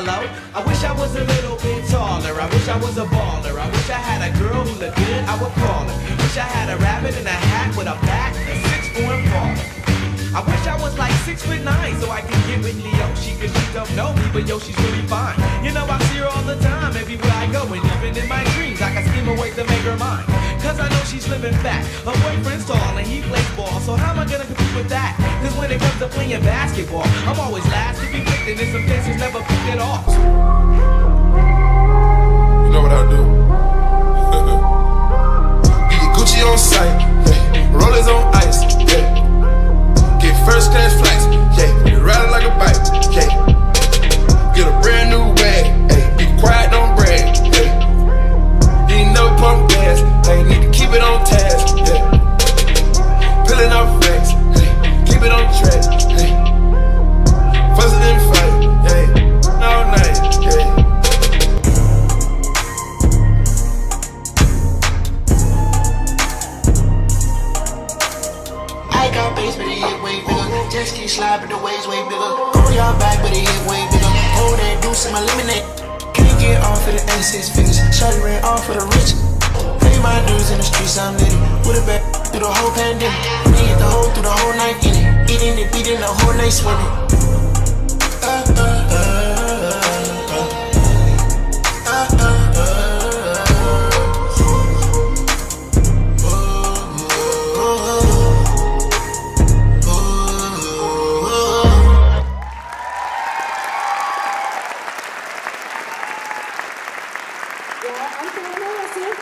hello. I wish I was a little bit taller. I wish I was a baller. I wish I had a girl who looked good, I would call her. Wish I had a rabbit in a hat with a bat and a 6'4" baller. I wish I was like 6'9" so I could get with Leoshi, cause she don't know me, but yo, she's really fine. You know I see her all the time, everywhere I go, and even in my dreams I can scheme a way to make her mine. Cause I know she's living fat, her boyfriend's tall and he plays ball, so how am I gonna compete with that? Cause when it comes to playing basketball, I'm always last to be picked, and in some cases never picked at all. You know what I do? Get Gucci on sight, yeah. Rollers on ice, yeah. Get first class flights, yeah. Ride like a bike, yeah. Get a brand new bag, hey. Be quiet, don't brag, hey. You ain't never pump gas, hey. Need to keep it on task, yeah. Pillin' off racks, hey. Keep it on track, hey. Fussing and fight, yeah. All night, yeah. I got bass, but it hit way bigger. Just keep sliding, the waves way bigger. Go y'all back, but it hit way bigger. Hold that deuce in my lemonade. Can't get off for the N6 figures. Shawty ran off for the rich. Pay my dues in the streets, I'm litty. With a back through the whole pandemic. They hit the hole through the whole night in it. Eating it, beating the whole night swimming. Dạ, anh Phương nói là xếp.